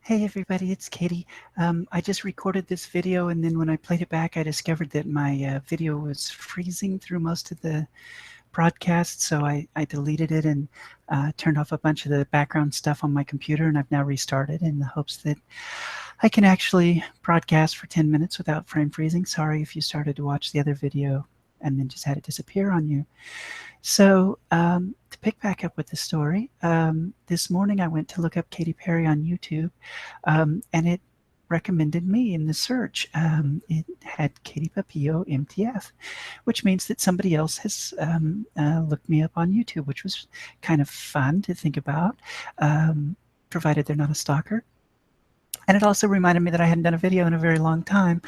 Hey everybody, it's Katie. I just recorded this video, and then when I played it back, I discovered that my video was freezing through most of the broadcast, so I deleted it and turned off a bunch of the background stuff on my computer, and I've now restarted in the hopes that I can actually broadcast for 10 minutes without frame freezing. Sorry if you started to watch the other video and then just had it disappear on you. So to pick back up with the story, this morning I went to look up Katy Perry on YouTube, and it recommended me in the search. It had Katy Papillo MTF, which means that somebody else has looked me up on YouTube, which was kind of fun to think about, provided they're not a stalker. And it also reminded me that I hadn't done a video in a very long time.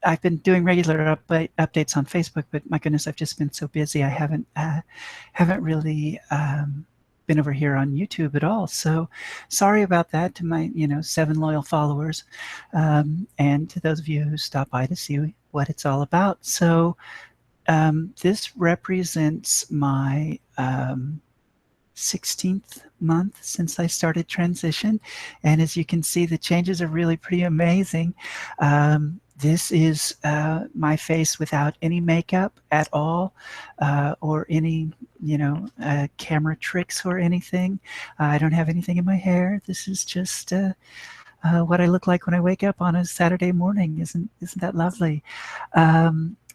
I've been doing regular updates on Facebook, but my goodness, I've just been so busy. I haven't really been over here on YouTube at all. So sorry about that to my 7 loyal followers, and to those of you who stop by to see what it's all about. So this represents my 16th month since I started transition, and as you can see, the changes are really pretty amazing. This is my face without any makeup at all, or any camera tricks or anything. I don't have anything in my hair. This is just what I look like when I wake up on a Saturday morning. Isn't that lovely?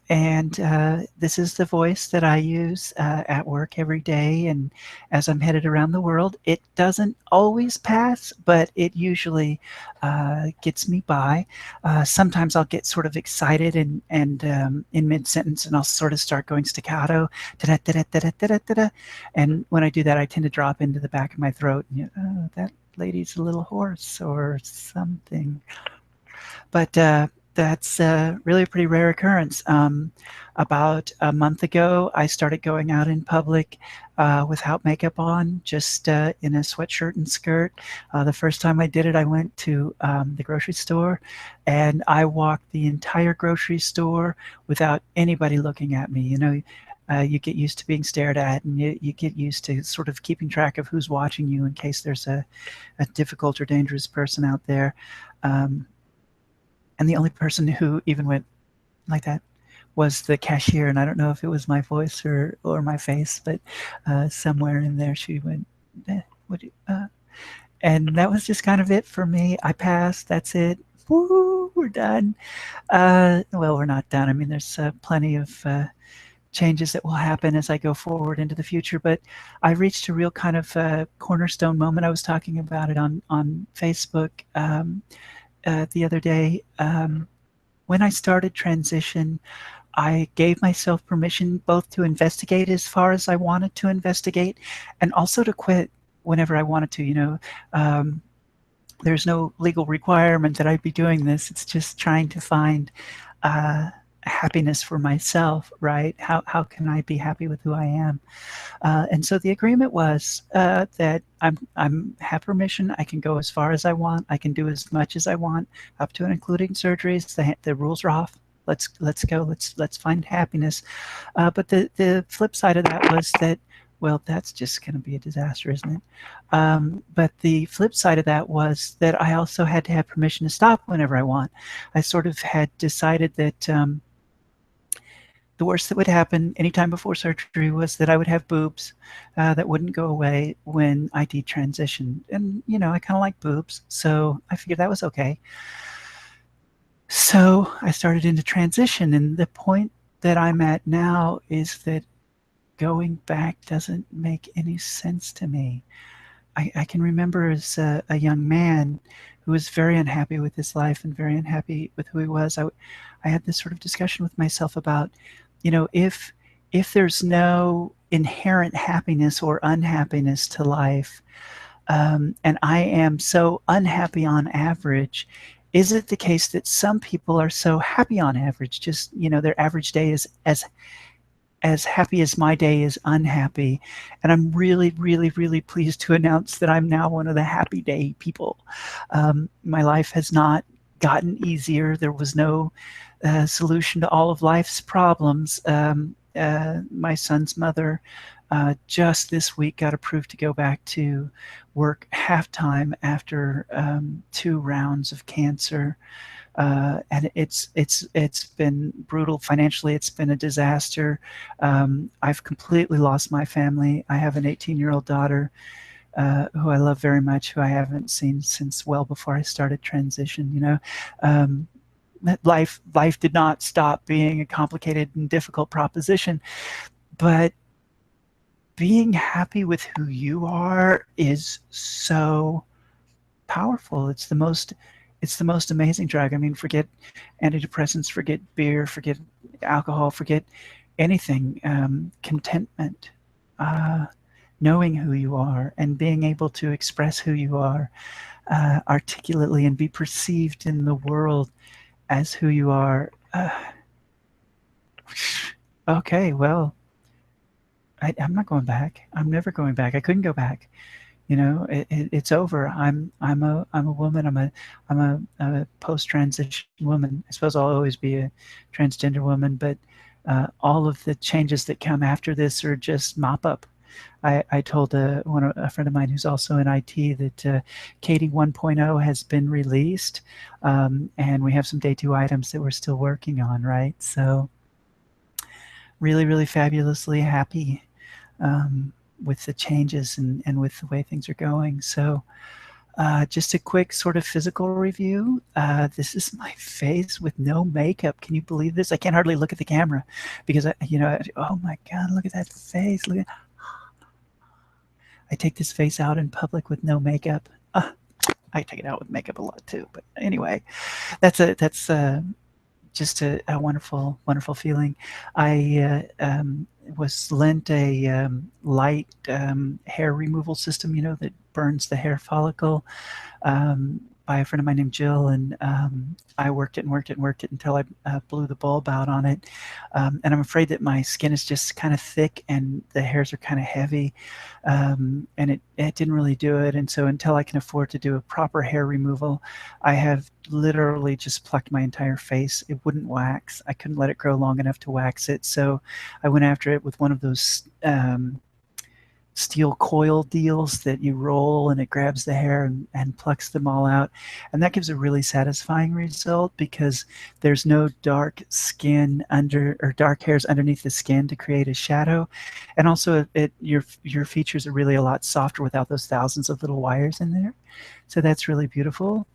And this is the voice that I use at work every day, and as I'm headed around the world. It doesn't always pass, but it usually gets me by. Sometimes I'll get sort of excited and in mid-sentence, and I'll sort of start going staccato, da-da-da-da-da-da-da-da. And when I do that, I tend to drop into the back of my throat, and that lady's a little hoarse or something. But that's really a pretty rare occurrence. About a month ago, I started going out in public without makeup on, just in a sweatshirt and skirt. The first time I did it, I went to the grocery store, and I walked the entire grocery store without anybody looking at me. You get used to being stared at, and you get used to sort of keeping track of who's watching you in case there's a difficult or dangerous person out there. And the only person who even went like that was the cashier, and I don't know if it was my voice or my face, but somewhere in there she went, and that was just kind of it for me. I passed. That's it. Woo, we're done. Well, we're not done. I mean, there's plenty of changes that will happen as I go forward into the future, but I reached a real kind of cornerstone moment. I was talking about it on Facebook the other day. When I started transition, I gave myself permission both to investigate as far as I wanted to investigate, and also to quit whenever I wanted to. There's no legal requirement that I be doing this. It's just trying to find happiness for myself, right? How can I be happy with who I am? And so the agreement was that I'm have permission. I can go as far as I want. I can do as much as I want, up to and including surgeries. The rules are off. Let's go. Let's find happiness. But the flip side of that was that, well, that's just going to be a disaster, isn't it? But the flip side of that was that I also had to have permission to stop whenever I want. I sort of had decided that the worst that would happen anytime before surgery was that I would have boobs that wouldn't go away when I detransitioned. And, I kind of like boobs, so I figured that was okay. So I started into transition, and the point that I'm at now is that going back doesn't make any sense to me. I can remember as a young man who was very unhappy with his life and very unhappy with who he was. I had this sort of discussion with myself about, if there's no inherent happiness or unhappiness to life, and I am so unhappy on average, is it the case that some people are so happy on average, just, their average day is as happy as my day is unhappy? And I'm really, really, really pleased to announce that I'm now one of the happy day people. My life has not gotten easier. There was no solution to all of life's problems. my son's mother just this week got approved to go back to work half-time after 2 rounds of cancer. And it's been brutal financially. It's been a disaster. I've completely lost my family. I have an 18-year-old daughter who I love very much, who I haven't seen since well before I started transition. You know, life did not stop being a complicated and difficult proposition, but being happy with who you are is so powerful. It's the most amazing drug. I mean, forget antidepressants, forget beer, forget alcohol, forget anything. Contentment, knowing who you are and being able to express who you are articulately and be perceived in the world as who you are. Okay, well, I'm not going back. I'm never going back. I couldn't go back. You know, it's over. I'm a woman. I'm a post-transition woman. I suppose I'll always be a transgender woman, but all of the changes that come after this are just mop up. I told a friend of mine who's also in IT that Katie 1.0 has been released, and we have some day 2 items that we're still working on, right? So really, really fabulously happy with the changes and with the way things are going. So just a quick sort of physical review. This is my face with no makeup. Can you believe this? I can't hardly look at the camera because oh my God, look at that face. Look at, I take this face out in public with no makeup. I take it out with makeup a lot too, but anyway, that's just a wonderful, wonderful feeling. I was lent a light hair removal system, you know, that burns the hair follicle by a friend of mine named Jill, and I worked it until I blew the bulb out on it. And I'm afraid that my skin is just kind of thick and the hairs are kind of heavy, and it didn't really do it. And so until I can afford to do a proper hair removal, I have literally just plucked my entire face. It wouldn't wax. I couldn't let it grow long enough to wax it. So I went after it with one of those steel coil deals that you roll and it grabs the hair and plucks them all out. And that gives a really satisfying result because there's no dark skin dark hairs underneath the skin to create a shadow. And also your features are really a lot softer without those thousands of little wires in there. So that's really beautiful.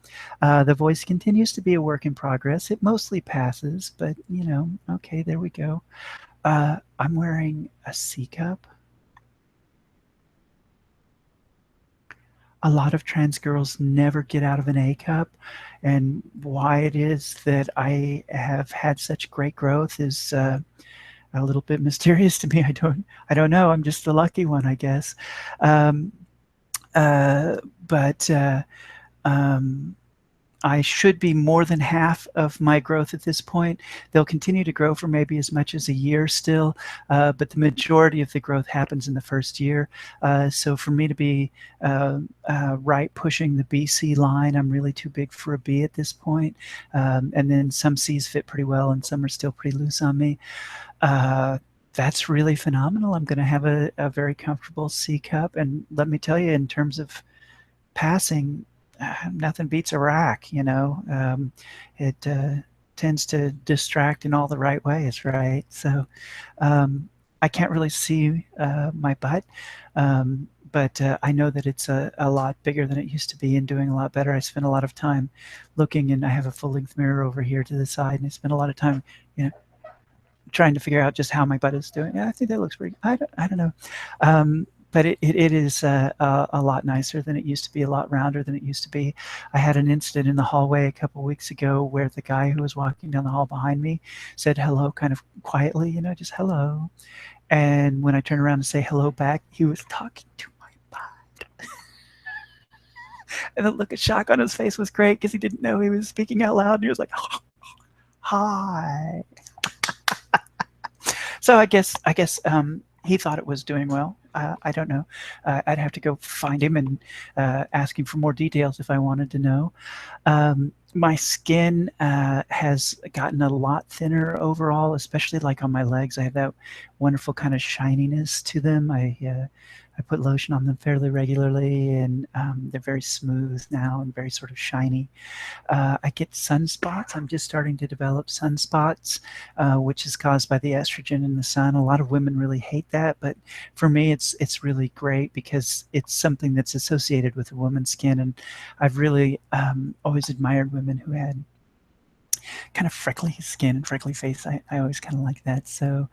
The voice continues to be a work in progress. It mostly passes, but you know, okay, there we go. I'm wearing a C cup. A lot of trans girls never get out of an A cup, and why it is that I have had such great growth is a little bit mysterious to me. I don't know. I'm just the lucky one, I guess. I should be more than half of my growth at this point. They'll continue to grow for maybe as much as a year still, but the majority of the growth happens in the first year. So for me to be right pushing the BC line, I'm really too big for a B at this point. And then some C's fit pretty well and some are still pretty loose on me. That's really phenomenal. I'm going to have a very comfortable C cup. And let me tell you, in terms of passing, nothing beats a rack, you know. It tends to distract in all the right ways, right? So I can't really see my butt, but I know that it's a lot bigger than it used to be and doing a lot better. I spend a lot of time looking, and I have a full-length mirror over here to the side, and I spend a lot of time, you know, trying to figure out just how my butt is doing. Yeah, I think that looks pretty, I don't know. But it is a lot nicer than it used to be, a lot rounder than it used to be. I had an incident in the hallway a couple weeks ago where the guy who was walking down the hall behind me said hello kind of quietly, you know, just hello. And when I turned around to say hello back, he was talking to my butt. And the look of shock on his face was great because he didn't know he was speaking out loud. And he was like, hi. So I guess he thought it was doing well. I don't know. I'd have to go find him and ask him for more details if I wanted to know. My skin has gotten a lot thinner overall, especially like on my legs. I have that wonderful kind of shininess to them. I put lotion on them fairly regularly, and they're very smooth now and very sort of shiny. I get sunspots. I'm just starting to develop sunspots, which is caused by the estrogen in the sun. A lot of women really hate that, but for me, it's really great because it's something that's associated with a woman's skin, and I've really always admired women who had kind of freckly skin and freckly face. I always kind of like that. So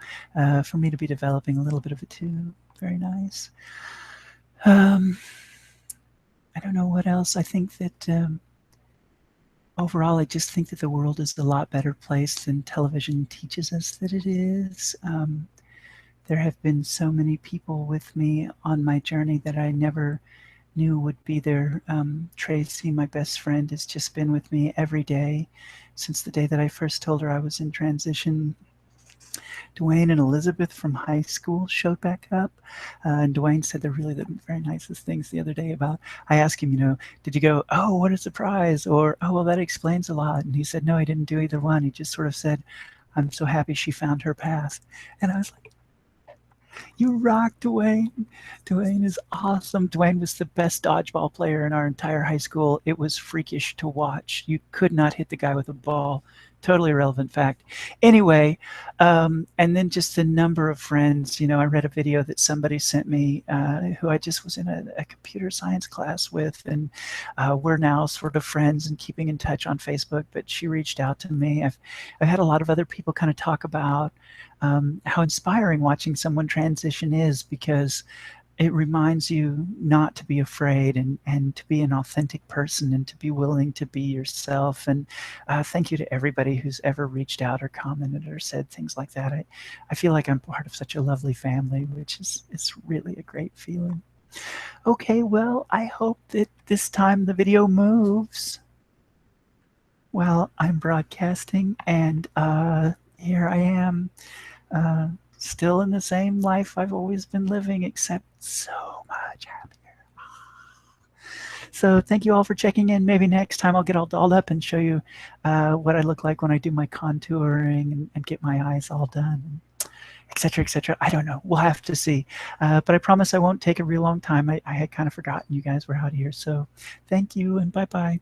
for me to be developing a little bit of it too, very nice. I don't know what else. I think that overall, I just think that the world is a lot better place than television teaches us that it is. There have been so many people with me on my journey that I never knew would be there. Tracy, my best friend, has just been with me every day since the day that I first told her I was in transition. Dwayne and Elizabeth from high school showed back up. And Dwayne said the very nicest things the other day about, I asked him, did you go, oh, what a surprise? Or, oh, well, that explains a lot. And he said, no, he didn't do either one. He just sort of said, I'm so happy she found her path. And I was like, you rock, Dwayne. Dwayne is awesome. Dwayne was the best dodgeball player in our entire high school. It was freakish to watch. You could not hit the guy with a ball. Totally irrelevant fact. Anyway, and then just the number of friends. I read a video that somebody sent me who I just was in a computer science class with, and we're now sort of friends and keeping in touch on Facebook, but she reached out to me. I've had a lot of other people kind of talk about how inspiring watching someone transition is, because it reminds you not to be afraid and to be an authentic person and to be willing to be yourself. And thank you to everybody who's ever reached out or commented or said things like that. I feel like I'm part of such a lovely family, which is really a great feeling. Okay, well, I hope that this time the video moves while I'm broadcasting, and here I am. Still in the same life I've always been living, except so much happier. So thank you all for checking in. Maybe next time I'll get all dolled up and show you what I look like when I do my contouring and get my eyes all done, etc., etc. I don't know. We'll have to see. But I promise I won't take a real long time. I had kind of forgotten you guys were out here. So thank you and bye-bye.